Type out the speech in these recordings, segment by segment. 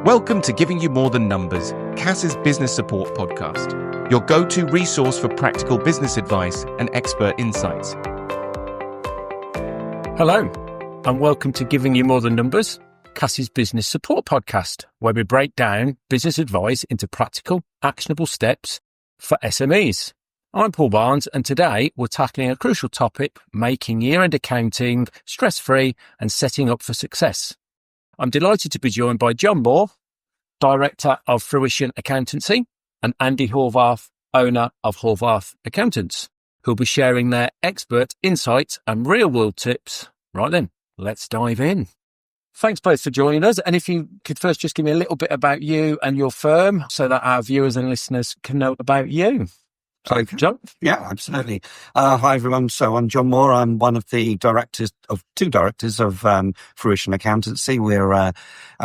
Welcome to Giving You More Than Numbers, CAS's business support podcast, your go-to resource for practical business advice and expert insights. Hello, and welcome to Giving You More Than Numbers, CAS's business support podcast, where we break down business advice into practical, actionable steps for SMEs. I'm Paul Barnes, and today we're tackling a crucial topic, making year-end accounting stress-free and setting up for success. I'm delighted to be joined by John Moore, Director of Fruition Accountancy, and Andy Horvath, owner of Horvath Accountants, who'll be sharing their expert insights and real-world tips. Right then, let's dive in. Thanks both for joining us. And if you could first just give me a little bit about you and your firm so that our viewers and listeners can know about you. So, John? Yeah, absolutely. Hi, everyone. So I'm John Moore. I'm one of the two directors of Fruition Accountancy. We're a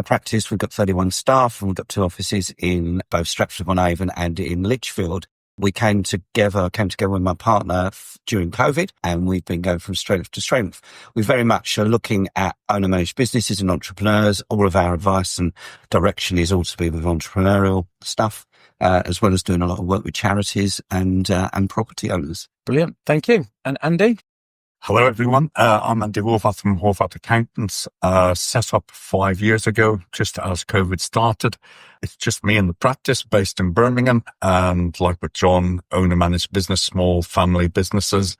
practice. We've got 31 staff, and we've got two offices in both Stratford-upon-Avon and in Lichfield. We came together with my partner during COVID, and we've been going from strength to strength. We very much are looking at owner-managed businesses and entrepreneurs. All of our advice and direction is all to be with entrepreneurial stuff, as well as doing a lot of work with charities and property owners. Brilliant. Thank you. And Andy? Hello, everyone. I'm Andy Horvath from Horvath Accountants, set up 5 years ago, just as COVID started. It's just me in the practice based in Birmingham, and like with John, owner-managed business, small family businesses,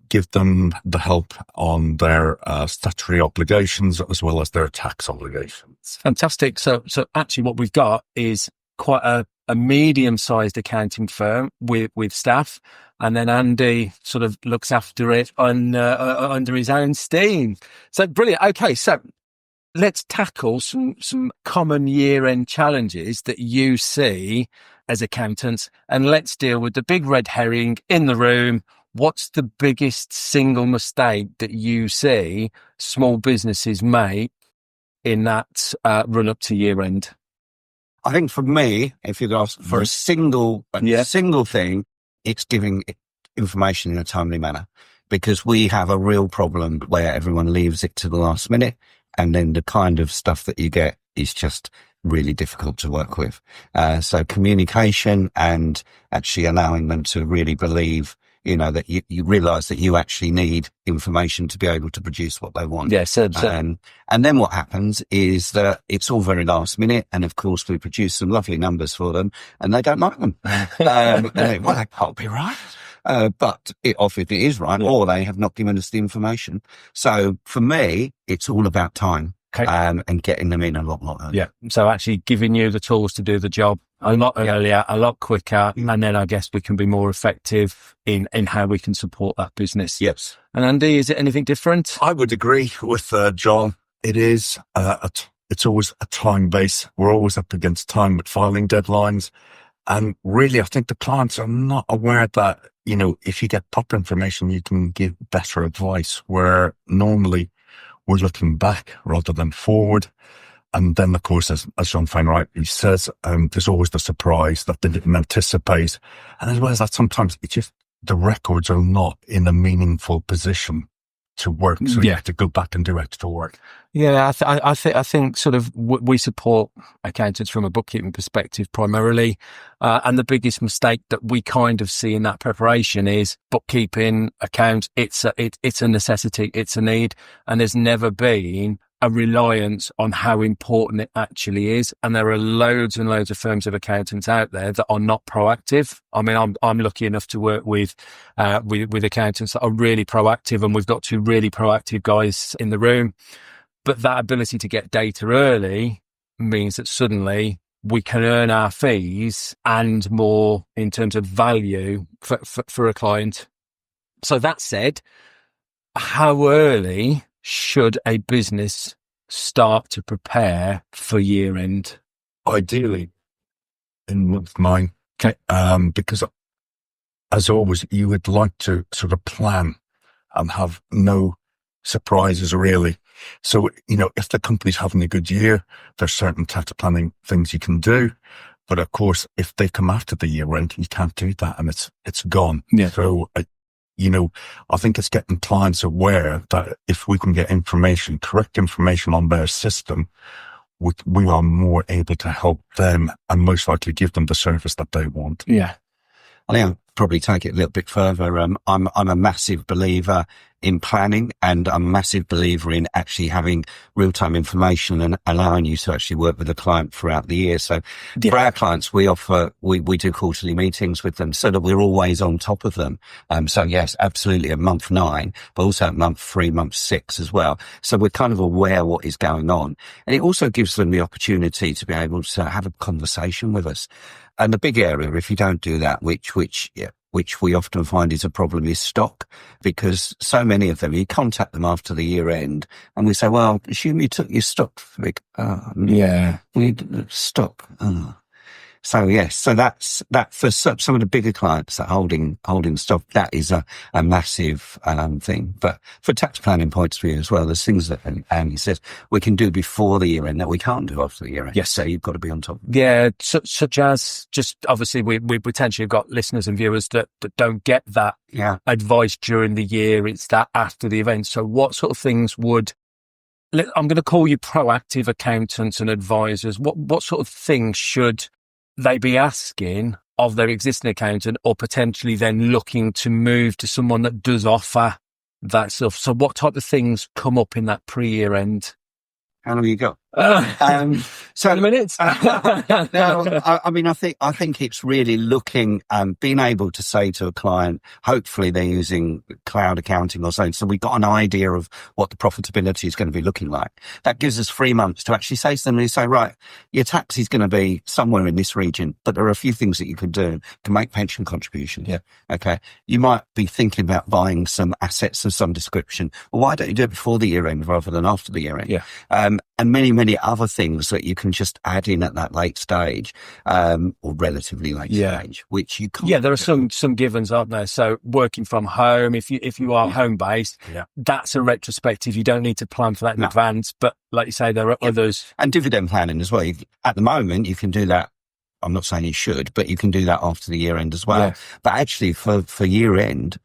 give them the help on their statutory obligations as well as their tax obligations. Fantastic. So actually what we've got is quite a medium-sized accounting firm with staff, and then Andy sort of looks after it under his own steam. So brilliant. Okay, so let's tackle some common year-end challenges that you see as accountants, and let's deal with the big red herring in the room. What's the biggest single mistake that you see small businesses make in that run up to year-end? I think for me, if you'd ask for a single thing, it's giving information in a timely manner, because we have a real problem where everyone leaves it to the last minute, and then the kind of stuff that you get is just really difficult to work with. So communication and actually allowing them to really believe, that you realise that you actually need information to be able to produce what they want. Yeah, so and then what happens is that it's all very last minute, and of course we produce some lovely numbers for them, and they don't like them. Well, that can't be right. But it obviously is right, or they have not given us the information. So for me, it's all about time. Okay. And getting them in a lot earlier. Yeah. So actually giving you the tools to do the job a lot earlier, a lot quicker, and then I guess we can be more effective in how we can support that business. Yes. And Andy, is it anything different? I would agree with John. It is, it's always a time base. We're always up against time with filing deadlines. And really, I think the clients are not aware that, if you get proper information, you can give better advice, where normally we're looking back rather than forward. And then, of course, as John Fine rightly says, there's always the surprise that they didn't anticipate. And as well as that, sometimes the records are not in a meaningful position to work. So you have to go back and do extra work. Yeah, I think sort of we support accountants from a bookkeeping perspective primarily. And the biggest mistake that we kind of see in that preparation is bookkeeping accounts. It's a necessity. It's a need. And there's never been a reliance on how important it actually is. And there are loads and loads of firms of accountants out there that are not proactive. I mean, I'm lucky enough to work with accountants that are really proactive, and we've got two really proactive guys in the room. But that ability to get data early means that suddenly we can earn our fees and more in terms of value for a client. So that said, how early should a business start to prepare for year end? Ideally, in month 9. Okay. Because as always, you would like to sort of plan and have no surprises really. So, if the company's having a good year, there's certain tax planning things you can do. But of course, if they come after the year end, you can't do that, and it's gone. Yeah. So, I think it's getting clients aware that if we can get correct information on their system, we are more able to help them and most likely give them the service that they want. Yeah. I think I'll probably take it a little bit further. I'm a massive believer in planning, and I'm a massive believer in actually having real-time information and allowing you to actually work with the client throughout the year. So for our clients, we do quarterly meetings with them so that we're always on top of them. So yes, absolutely at month 9, but also at month 3, month 6 as well. So we're kind of aware what is going on. And it also gives them the opportunity to be able to have a conversation with us. And the big area, if you don't do that, which we often find is a problem, is stock, because so many of them, you contact them after the year end and we say, well, assume you took your stock. We stock. So yes, so that's that for some of the bigger clients that holding stock. That is a massive thing. But for tax planning points of view as well, there's things that Andy says we can do before the year end that we can't do after the year end. Yes, so you've got to be on top. Yeah, such as just obviously we potentially have got listeners and viewers that don't get that advice during the year. It's that after the event. So what sort of things would I'm going to call you proactive accountants and advisors? What sort of things should they be asking of their existing accountant, or potentially then looking to move to someone that does offer that stuff? So what type of things come up in that pre-year end? How long you got? So 20 minutes. No, I mean, I think it's really looking, being able to say to a client, hopefully they're using cloud accounting or something. So we've got an idea of what the profitability is going to be looking like. That gives us 3 months to actually say to them, and say, right, your tax is going to be somewhere in this region, but there are a few things that you can do to make pension contributions. Yeah. Okay. You might be thinking about buying some assets of some description. Well, why don't you do it before the year end rather than after the year end? Yeah. And many other things that you can just add in at that late stage, or relatively late stage, which you can't. Yeah, there are some givens, aren't there? So working from home, if you are home based, that's a retrospective. You don't need to plan for that in advance. But like you say, there are others. And dividend planning as well. At the moment, you can do that. I'm not saying you should, but you can do that after the year end as well. Yeah. But actually for year end,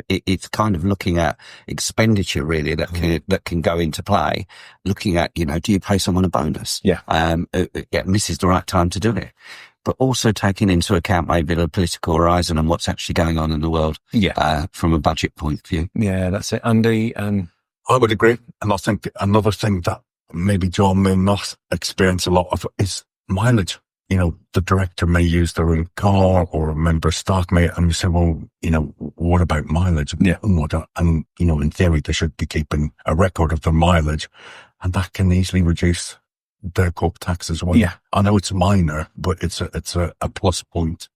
it's kind of looking at expenditure really that can go into play. Looking at, do you pay someone a bonus? Yeah. And this is the right time to do it. But also taking into account maybe the political horizon and what's actually going on in the world. Yeah. From a budget point of view. Yeah, that's it. Andy, I would agree. And I think another thing that maybe John may not experience a lot of is mileage. The director may use their own car, or a member of staff may, and you say, well, what about mileage? Yeah. And, in theory, they should be keeping a record of their mileage, and that can easily reduce their corp tax as well. Yeah. I know it's minor, but it's a plus point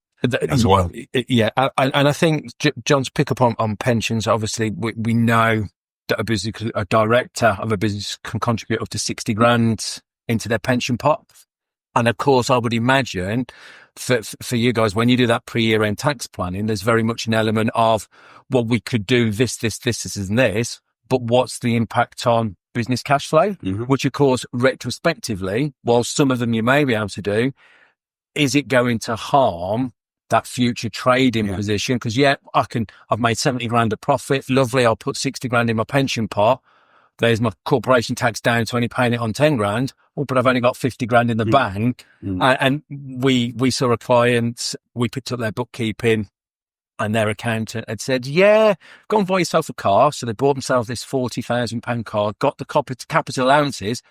as well. Yeah. And I think John's pick up on pensions. Obviously, we know that a director of a business can contribute up to 60 grand into their pension pot. And of course, I would imagine for you guys, when you do that pre-year end tax planning, there's very much an element of, well, we could do this, and this, but what's the impact on business cash flow? Mm-hmm. Which, of course, retrospectively, while some of them you may be able to do, is it going to harm that future trading position? Because I've made 70 grand of profit. Lovely. I'll put 60 grand in my pension pot. There's my corporation tax down to only paying it on 10 grand. Oh, but I've only got 50 grand in the bank. And we saw a client, we picked up their bookkeeping, and their accountant had said, go and buy yourself a car. So they bought themselves this £40,000 car, got the capital allowances.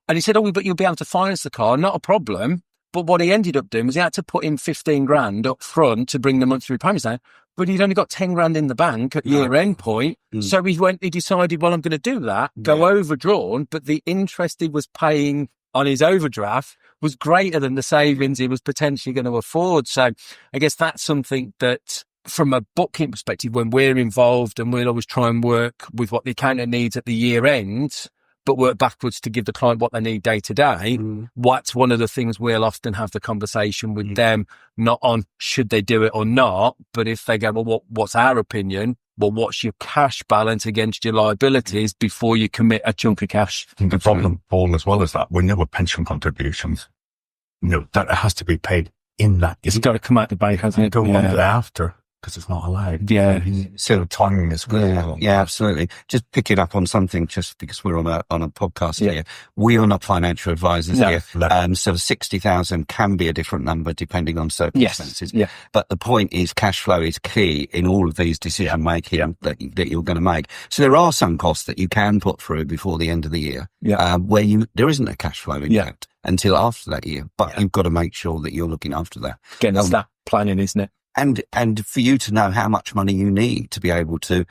And he said, but you'll be able to finance the car. Not a problem. But what he ended up doing was he had to put in 15 grand up front to bring the monthly repayments down. But he'd only got 10 grand in the bank at year end point. So he decided, well, I'm going to do that, go overdrawn, but the interest he was paying on his overdraft was greater than the savings he was potentially going to afford. So I guess that's something that from a bookkeeping perspective, when we're involved, and we'll always try and work with what the accountant needs at the year end, but work backwards to give the client what they need day to day. What's one of the things we'll often have the conversation with them, not on should they do it or not, but if they go, well, what's our opinion? Well, what's your cash balance against your liabilities before you commit a chunk of cash? I think the problem, Paul, as well, is that when you have pension contributions, that it has to be paid in that. It's got to come out the bank, hasn't it? Don't want it after. because it's not allowed. Yeah. So timing is good. Yeah, absolutely. Just picking up on something, just because we're on a podcast here. We are not financial advisors here. No. So 60,000 can be a different number depending on circumstances. Yes. Yeah. But the point is, cash flow is key in all of these decision making that you're going to make. So there are some costs that you can put through before the end of the year, where there isn't a cash flow impact until after that year. But you've got to make sure that you're looking after that. Again, that's that planning, isn't it? And for you to know how much money you need to be able to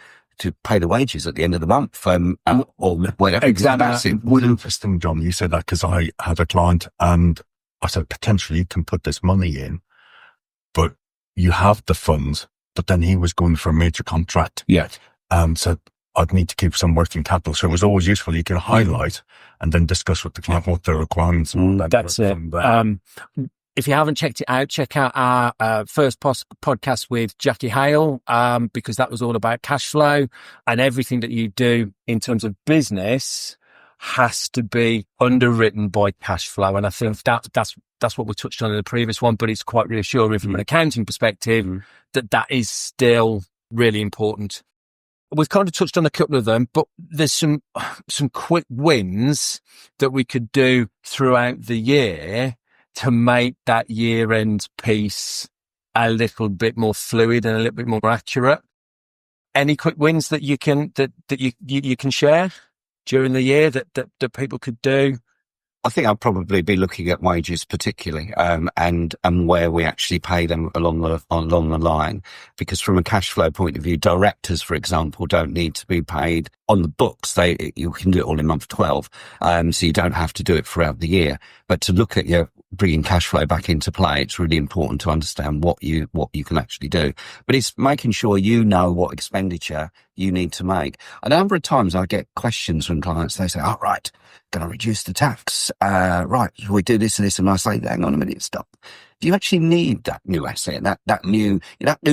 pay the wages at the end of the month, or whatever. Exactly. It was interesting, John, you said that, because I had a client and I said, potentially you can put this money in, but you have the funds, but then he was going for a major contract. Yeah. So I'd need to keep some working capital. So it was always useful. You can highlight and then discuss with the client what their requirements are. That's it. If you haven't checked it out, check out our first podcast with Jackie Hale, because that was all about cash flow, and everything that you do in terms of business has to be underwritten by cash flow. And I think that's what we touched on in the previous one, but it's quite reassuring from an accounting perspective that is still really important. We've kind of touched on a couple of them, but there's some quick wins that we could do throughout the year to make that year-end piece a little bit more fluid and a little bit more accurate. Any quick wins that you can you can share during the year that people could do? I think I'll probably be looking at wages particularly, and where we actually pay them along the line, because from a cash flow point of view, directors, for example, don't need to be paid on the books. You can do it all in month 12. So you don't have to do it throughout the year, but to look at your bringing cash flow back into play, it's really important to understand what you can actually do. But it's making sure you know what expenditure you need to make. A number of times I get questions from clients. They say, "Oh, right, going to reduce the tax. Right, we do this and this." And I say, "Hang on a minute, stop. Do you actually need that new asset, that new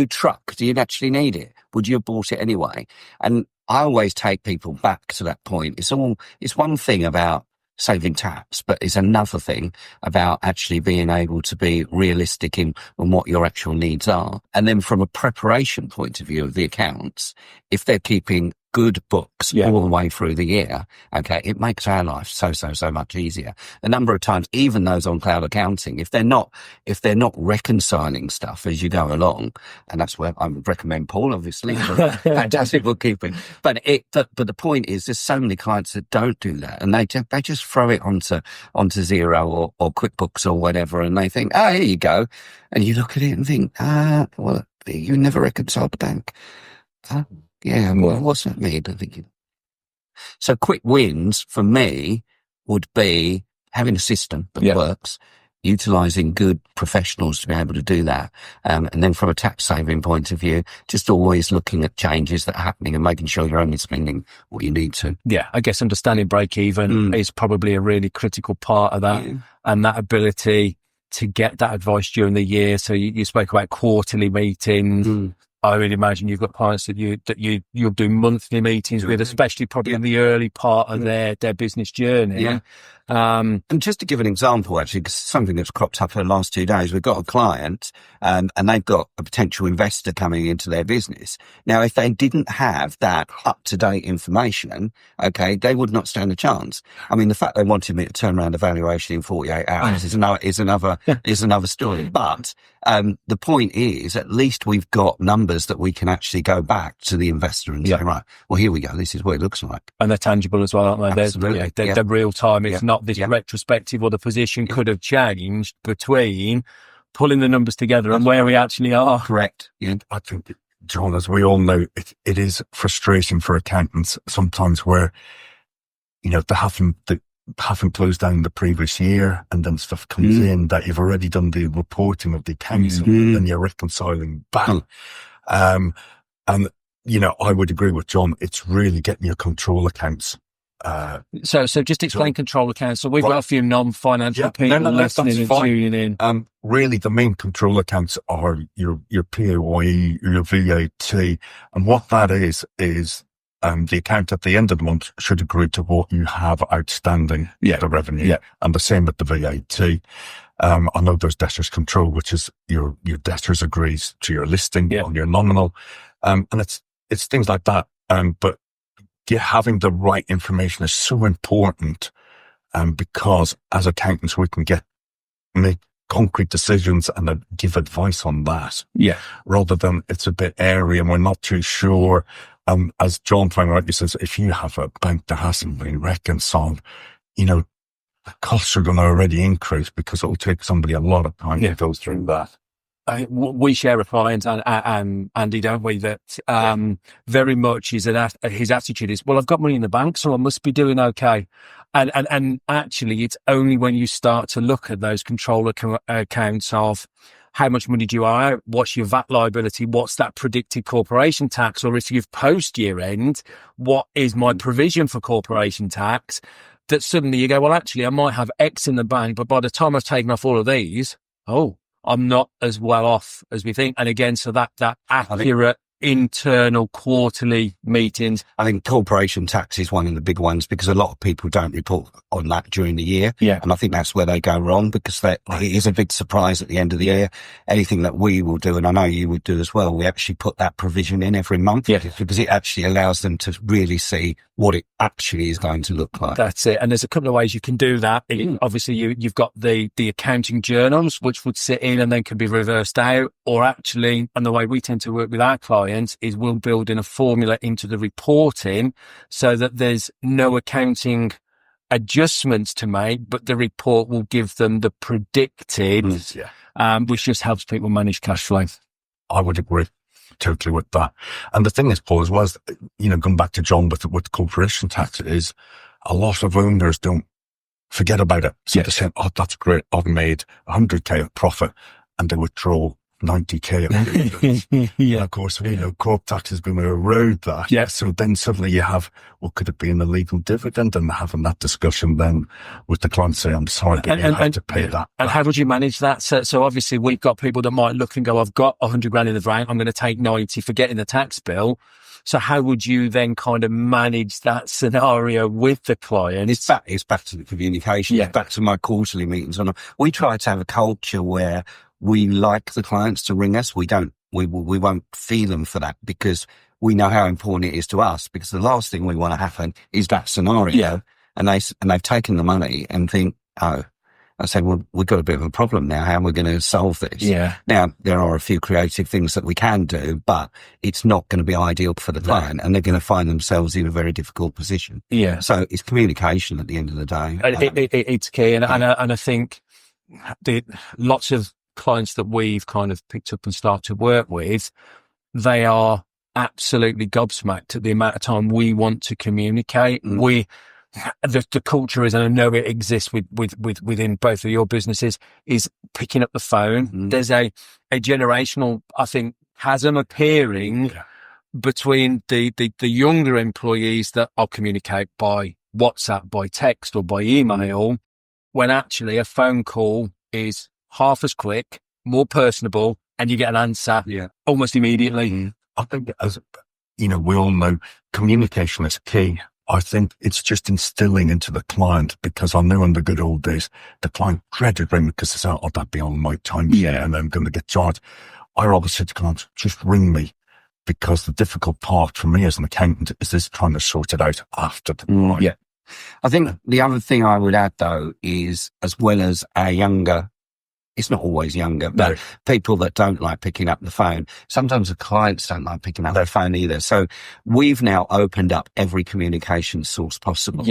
truck? Do you actually need it? Would you have bought it anyway?" And I always take people back to that point. It's one thing about saving tax, but it's another thing about actually being able to be realistic in what your actual needs are. And then from a preparation point of view of the accounts, if they're keeping good books all the way through the year, okay, it makes our life so much easier. A number of times, even those on cloud accounting, if they're not reconciling stuff as you go along, and that's where I would recommend Paul, obviously, for fantastic bookkeeping. But the point is, there's so many clients that don't do that, and they just throw it onto Xero or QuickBooks or whatever, and they think, "Oh, here you go," and you look at it and think, well, you never reconciled the bank. Yeah, well, what's that mean? I think so. Quick wins for me would be having a system that works, utilising good professionals to be able to do that, and then from a tax saving point of view, just always looking at changes that are happening and making sure you're only spending what you need to. Yeah, I guess understanding break even is probably a really critical part of that, and that ability to get that advice during the year. So you spoke about quarterly meetings. I would imagine you've got clients that you'll do monthly meetings with, especially probably in the early part of their business journey. Yeah. And just to give an example, actually, because something that's cropped up in the last 2 days, we've got a client, and they've got a potential investor coming into their business. Now, if they didn't have that up-to-date information, okay, they would not stand a chance. I mean, the fact they wanted me to turn around a valuation in 48 hours is another story. But the point is, at least we've got numbers that we can actually go back to the investor and say, right, well, here we go. This is what it looks like. And they're tangible as well, aren't they? Absolutely. They're real time. It's not this retrospective, or the position could have changed between pulling the numbers together and where we actually are. Correct. Yeah. I think, John, as we all know, it is frustrating for accountants sometimes where, they haven't closed down the previous year, and then stuff comes in that you've already done the reporting of the accounts, and then you're reconciling back. And, I would agree with John. It's really getting your control accounts. So just explain control accounts. So we've got a few non-financial people listening and tuning in. Really, the main control accounts are your PAYE, your VAT, and what that is the account at the end of the month should agree to what you have outstanding, the revenue, and the same with the VAT. I know there's debtors control, which is your debtors agrees to your listing on your nominal. And it's things like that. But having the right information is so important. Because as accountants, we can make concrete decisions and then give advice on that. Yeah. Rather than it's a bit airy and we're not too sure. As John Fang rightly says, if you have a bank that hasn't been reconciled, the costs are going to already increase because it will take somebody a lot of time to go through that. We share a client, and Andy, don't we? That very much his attitude is, well, I've got money in the bank, so I must be doing okay. And actually, it's only when you start to look at those control accounts of how much money do you owe, what's your VAT liability, what's that predicted corporation tax, or if you've post year end, what is my provision for corporation tax, that suddenly you go, well, actually, I might have X in the bank, but by the time I've taken off all of these, I'm not as well off as we think. And again, so that accurate internal quarterly meetings. I think corporation tax is one of the big ones because a lot of people don't report on that during the year. Yeah. And I think that's where they go wrong because it is a big surprise at the end of the year. Anything that we will do, and I know you would do as well, we actually put that provision in every month because it actually allows them to really see what it actually is going to look like. That's it. And there's a couple of ways you can do that. Obviously, you've got the accounting journals, which would sit in and then can be reversed out, or actually, and the way we tend to work with our clients is we'll build in a formula into the reporting so that there's no accounting adjustments to make, but the report will give them the predicted, which just helps people manage cash flow. I would agree totally with that. And the thing is, Paul, as well as, going back to John with corporation tax, is a lot of owners don't forget about it. So they say, oh, that's great. I've made 100k of profit, and they withdraw 90k of dividends. And of course, corp tax is going to erode that. Yeah. So then suddenly you have, could it be an illegal dividend? And having that discussion then with the client say, I'm sorry, but you have to pay that. And how would you manage that? So obviously we've got people that might look and go, I've got 100 grand in the bank. I'm going to take 90 for getting the tax bill. So how would you then kind of manage that scenario with the client? It's back to the communication. It's back to my quarterly meetings. And we try to have a culture where we like the clients to ring us. We won't fee them for that because we know how important it is to us, because the last thing we want to happen is that scenario. Yeah. And they've taken the money and think, I said, well, we've got a bit of a problem now. How are we going to solve this? Yeah. Now, there are a few creative things that we can do, but it's not going to be ideal for the client, and they're going to find themselves in a very difficult position. Yeah. So it's communication at the end of the day. It's key. And I think lots of clients that we've kind of picked up and started to work with, they are absolutely gobsmacked at the amount of time we want to communicate. The culture is, and I know it exists within both of your businesses, is picking up the phone. There's a generational, I think, chasm appearing between the younger employees that I'll communicate by WhatsApp, by text, or by email, when actually a phone call is half as quick, more personable, and you get an answer almost immediately. I think, as we all know, communication is key. I think it's just instilling into the client, because I know in the good old days, the client dreaded ringing because they said, oh, that'd be on my time and I'm going to get charged. I always said to clients, just ring me, because the difficult part for me as an accountant is this trying to sort it out after the time. Yeah. I think the other thing I would add, though, is as well as our younger, it's not always younger, but people that don't like picking up the phone. Sometimes the clients don't like picking up their phone either. So we've now opened up every communication source possible.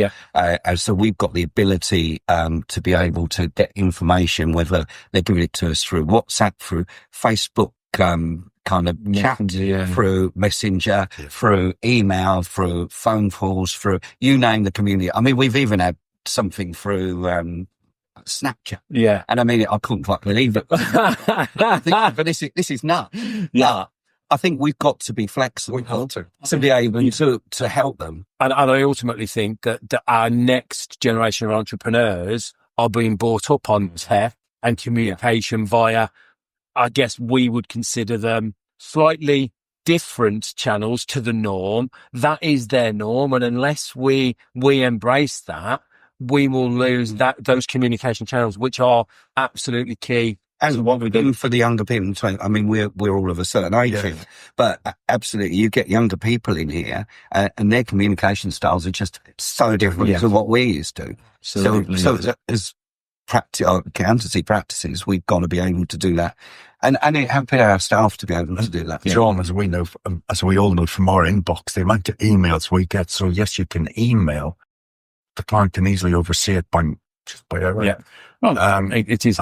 So we've got the ability to be able to get information, whether they're giving it to us through WhatsApp, through Facebook, kind of chat, through Messenger, through email, through phone calls, through you name the community. I mean, we've even had something through Snapchat. Yeah. And I mean, I couldn't quite believe it. But this is nuts. Yeah. I think we've got to be flexible to be able to help them. And I ultimately think that our next generation of entrepreneurs are being brought up on tech and communication via, I guess we would consider them slightly different channels to the norm. That is their norm. And unless we embrace that, we will lose those communication channels, which are absolutely key. And what we're doing for the younger people, I mean, we're all of a certain age, but absolutely, you get younger people in here, and their communication styles are just so different to what we're used to. Absolutely. So as accountancy practices, we've got to be able to do that, and helping our staff to be able to do that. John, as we know, as we all know from our inbox, the amount of emails we get. So yes, you can email. The client can easily oversee it by error. Yeah. Well, it is.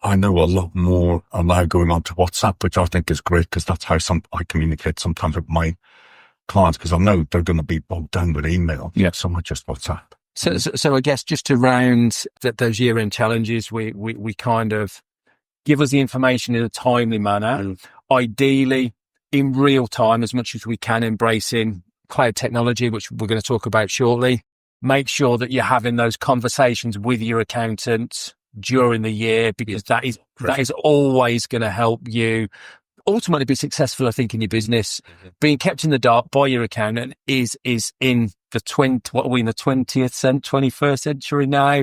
I know a lot more are now going on to WhatsApp, which I think is great because that's how I communicate sometimes with my clients, because I know they're going to be bogged down with email. Yeah. So much just WhatsApp. So I guess just to round those year-end challenges, we kind of give us the information in a timely manner, ideally in real time as much as we can, embracing cloud technology, which we're going to talk about shortly. Make sure that you're having those conversations with your accountant during the year, because that is always going to help you ultimately be successful, I think, in your business. Being kept in the dark by your accountant is in the 21st century now.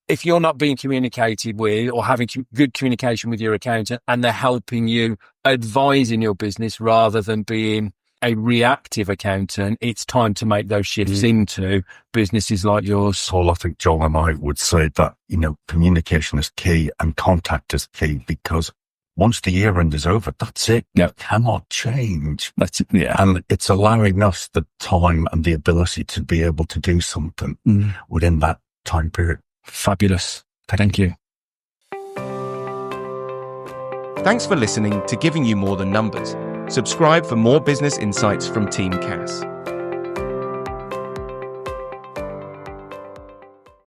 If you're not being communicated with or having good communication with your accountant, and they're helping you advise in your business rather than being a reactive accountant, it's time to make those shifts into businesses like yours. So I think Joel and I would say that, communication is key and contact is key, because once the year end is over, that's it. You cannot change. That's it. Yeah. And it's allowing us the time and the ability to be able to do something within that time period. Fabulous. Thank you. Thanks for listening to Giving You More Than Numbers. Subscribe for more business insights from Team Cass.